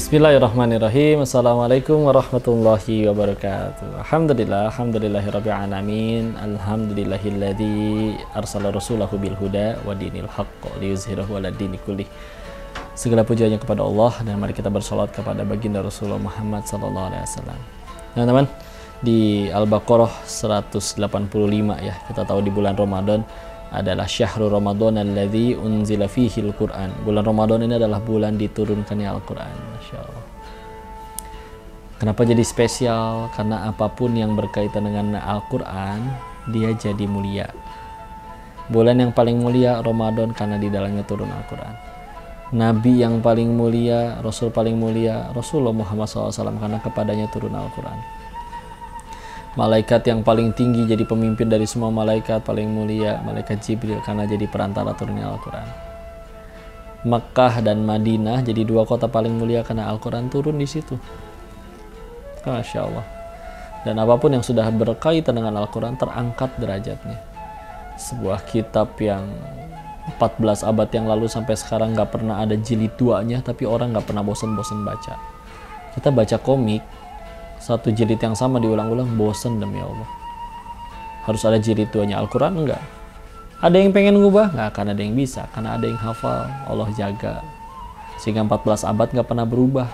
Bismillahirrahmanirrahim. Assalamualaikum warahmatullahi wabarakatuh. Alhamdulillahirabbil alamin. Alhamdulillahilladzi arsala rasulahu bil huda wa dinil haqq liyuzhirahu 'ala dini kullih. Segala pujiannya kepada Allah, dan mari kita bersolat kepada baginda Rasulullah Muhammad sallallahu alaihi wasallam. Teman-teman, di Al-Baqarah 185 ya. Kita tahu di bulan Ramadan adalah syahrul Ramadan alladzi unzila fihil Qur'an. Bulan Ramadan ini adalah bulan diturunkannya Al-Qur'an. Masya Allah. Kenapa jadi spesial? Karena apapun yang berkaitan dengan Al-Qur'an, dia jadi mulia. Bulan yang paling mulia Ramadan karena di dalamnya turun Al-Qur'an. Nabi yang paling mulia, Rasul paling mulia, Rasulullah Muhammad SAW, karena kepadanya turun Al-Qur'an. Malaikat yang paling tinggi jadi pemimpin dari semua malaikat, paling mulia malaikat Jibril karena jadi perantara turunnya Al-Quran. Makkah dan Madinah jadi dua kota paling mulia karena Al-Quran turun di situ. Masya Allah. Dan apapun yang sudah berkaitan dengan Al-Quran terangkat derajatnya. Sebuah kitab yang 14 abad yang lalu sampai sekarang nggak pernah ada jilid 2-nya, tapi orang nggak pernah bosan-bosan baca. Kita baca komik, satu jilid yang sama diulang-ulang, bosen demi Allah. Harus ada jilid 2-nya. Al-Quran enggak. Ada yang pengen ngubah? Nggak akan ada yang bisa, karena ada yang hafal, Allah jaga. Sehingga 14 abad nggak pernah berubah.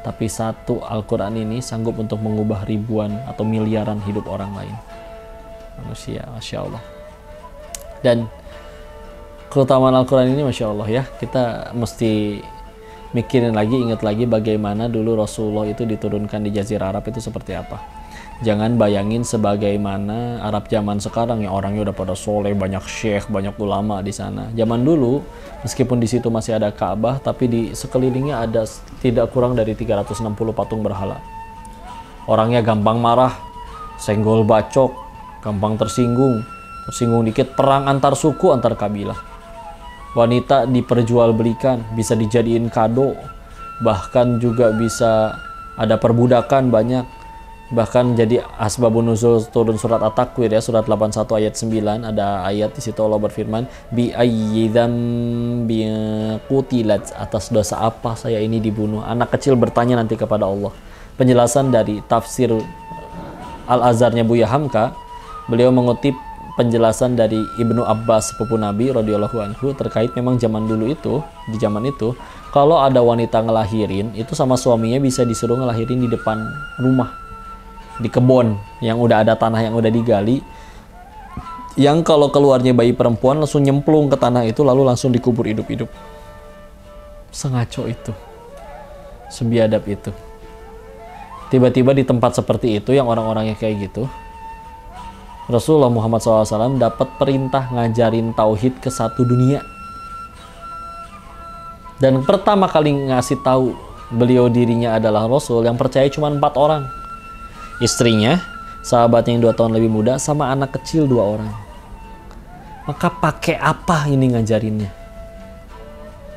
Tapi satu Al-Quran ini sanggup untuk mengubah ribuan atau miliaran hidup orang lain. Manusia, Masya Allah. Dan keutamaan Al-Quran ini Masya Allah ya, kita mesti mikirin lagi, ingat lagi bagaimana dulu Rasulullah itu diturunkan di Jazirah Arab itu seperti apa. Jangan bayangin sebagaimana Arab zaman sekarang yang orangnya udah pada soleh, banyak syekh, banyak ulama di sana. Zaman dulu, meskipun di situ masih ada Ka'bah, tapi di sekelilingnya ada tidak kurang dari 360 patung berhala. Orangnya gampang marah, senggol bacok, gampang tersinggung dikit, perang antar suku, antar kabilah. Wanita diperjualbelikan, bisa dijadiin kado, bahkan juga bisa ada perbudakan banyak, bahkan jadi asbabun nuzul turun surat At-Takwir ya, surat 81 ayat 9, ada ayat di situ Allah berfirman, bi ayyi dzambin qutilat, atas dosa apa saya ini dibunuh. Anak kecil bertanya nanti kepada Allah. Penjelasan dari tafsir Al-Azharnya Buya Hamka, beliau mengutip penjelasan dari Ibnu Abbas sepupu Nabi radhiyallahu anhu terkait memang zaman dulu itu, di zaman itu kalau ada wanita ngelahirin itu sama suaminya bisa disuruh ngelahirin di depan rumah, di kebun yang udah ada tanah yang udah digali, yang kalau keluarnya bayi perempuan langsung nyemplung ke tanah itu lalu langsung dikubur hidup-hidup. Sengaco itu, sebiadab itu. Tiba-tiba di tempat seperti itu yang orang-orangnya kayak gitu, Rasulullah Muhammad SAW dapat perintah ngajarin tauhid ke satu dunia. Dan pertama kali ngasih tahu beliau dirinya adalah Rasul, yang percaya cuma 4 orang. Istrinya, sahabatnya yang 2 tahun lebih muda, sama anak kecil 2 orang. Maka pakai apa ini ngajarinnya?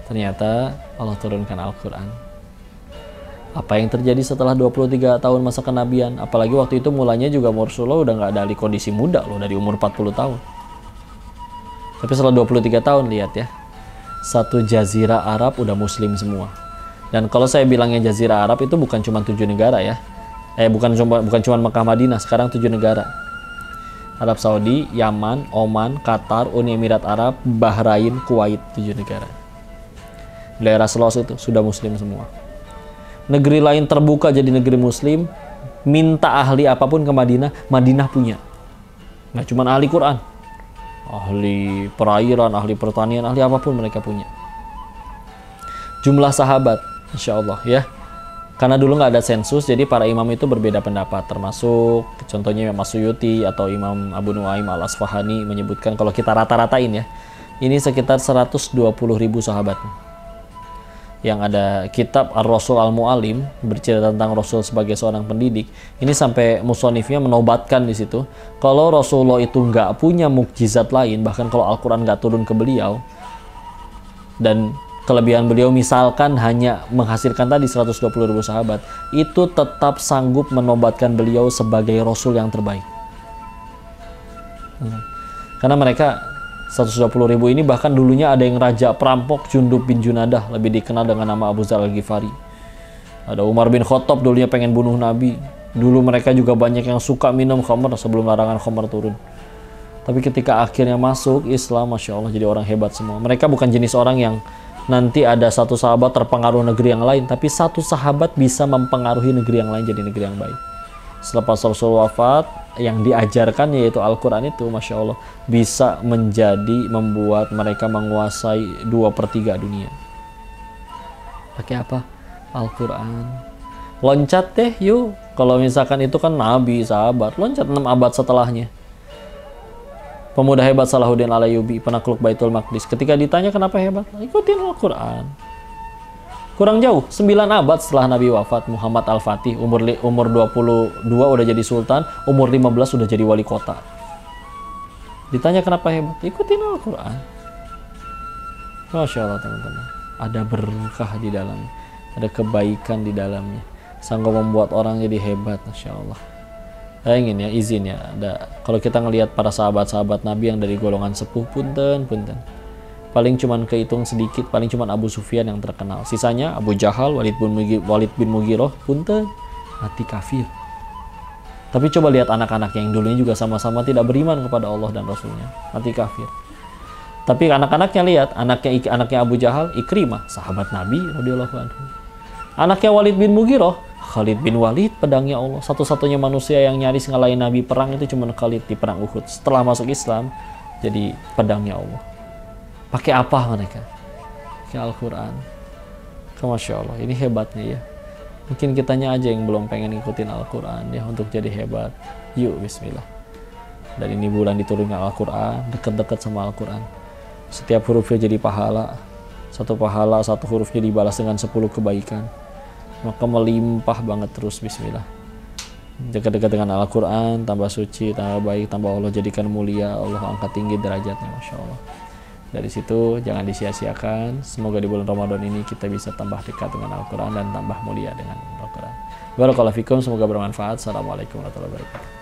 Ternyata Allah turunkan Al-Quran. Apa yang terjadi setelah 23 tahun masa kenabian? Apalagi waktu itu mulanya juga Rasulullah udah nggak dari kondisi muda loh, dari umur 40 tahun. Tapi setelah 23 tahun, lihat ya, satu jazirah Arab udah muslim semua. Dan kalau saya bilangnya jazirah Arab itu bukan cuma 7 negara ya. Bukan cuma Mekah Madinah, sekarang 7 negara. Arab Saudi, Yaman, Oman, Qatar, Uni Emirat Arab, Bahrain, Kuwait, 7 negara. Daerah seluas itu sudah muslim semua. Negeri lain terbuka jadi negeri muslim, minta ahli apapun ke Madinah, Madinah punya. Nggak cuma ahli Quran, ahli perairan, ahli pertanian, ahli apapun mereka punya. Jumlah sahabat, Insya Allah ya. Karena dulu nggak ada sensus, jadi para imam itu berbeda pendapat. Termasuk contohnya Imam Suyuti atau Imam Abu Nuaim Al-Asfahani menyebutkan kalau kita rata-ratain ya, ini sekitar 120.000 sahabat. Yang ada kitab Ar-Rasul Al-Mu'alim bercerita tentang Rasul sebagai seorang pendidik. Ini sampai musonifnya menobatkan di situ, kalau Rasulullah itu nggak punya mukjizat lain, bahkan kalau Al-Quran nggak turun ke beliau, dan kelebihan beliau misalkan hanya menghasilkan tadi 120.000 sahabat, itu tetap sanggup menobatkan beliau sebagai Rasul yang terbaik. Karena mereka 120.000 ini bahkan dulunya ada yang raja perampok Jundub bin Junadah, lebih dikenal dengan nama Abu Dzar Al-Ghifari. Ada Umar bin Khattab dulunya pengen bunuh Nabi. Dulu mereka juga banyak yang suka minum khamr sebelum larangan khamr turun. Tapi ketika akhirnya masuk Islam, Masya Allah, jadi orang hebat semua. Mereka bukan jenis orang yang nanti ada satu sahabat terpengaruh negeri yang lain, tapi satu sahabat bisa mempengaruhi negeri yang lain jadi negeri yang baik. Selepas Rasul wafat, yang diajarkan yaitu Al-Quran itu, Masya Allah, bisa membuat mereka menguasai 2/3 dunia. Pakai apa? Al-Quran. Loncat deh yuk. Kalau misalkan itu kan Nabi, sahabat, loncat 6 abad setelahnya. Pemuda hebat Salahuddin Al-Ayyubi, penakluk Baitul Maqdis. Ketika ditanya kenapa hebat, ikutin Al-Quran. Kurang jauh, 9 abad setelah Nabi wafat, Muhammad Al-Fatih, umur 22 udah jadi sultan, umur 15 udah jadi wali kota. Ditanya kenapa hebat, ikutin Al-Quran. Masya Allah teman-teman, ada berkah di dalamnya, ada kebaikan di dalamnya, sanggup membuat orang jadi hebat, Masya Allah. Saya ingin ya, izin ya, kalau kita ngelihat para sahabat-sahabat Nabi yang dari golongan sepuh, punten. Paling cuman kehitung sedikit, paling cuman Abu Sufyan yang terkenal. Sisanya Abu Jahal, Walid bin Mughirah, punten, mati kafir. Tapi coba lihat anak-anak yang dulunya juga sama-sama tidak beriman kepada Allah dan Rasulnya, mati kafir. Tapi anak-anaknya lihat, anaknya Abu Jahal, Ikrimah, sahabat Nabi radhiyallahu anhu. Anaknya Walid bin Mughirah, Khalid bin Walid, pedangnya Allah. Satu-satunya manusia yang nyaris ngalahin Nabi perang itu cuma Khalid di perang Uhud. Setelah masuk Islam, jadi pedangnya Allah. Pakai apa mereka? Pakai Al-Quran. Masya Allah, ini hebatnya ya. Mungkin kitanya aja yang belum pengen ngikutin Al-Quran ya untuk jadi hebat. Yuk, bismillah. Dan ini bulan diturunkan Al-Quran, dekat-dekat sama Al-Quran. Setiap hurufnya jadi pahala. Satu pahala, satu hurufnya dibalas dengan 10 kebaikan. Maka melimpah banget terus, bismillah. Dekat-dekat dengan Al-Quran, tambah suci, tambah baik, tambah Allah jadikan mulia, Allah angkat tinggi derajatnya, Masya Allah. Dari situ jangan disia-siakan. Semoga di bulan Ramadan ini kita bisa tambah dekat dengan Al-Quran dan tambah mulia dengan Al-Quran. Barakallahu fikum, semoga bermanfaat. Assalamualaikum warahmatullahi wabarakatuh.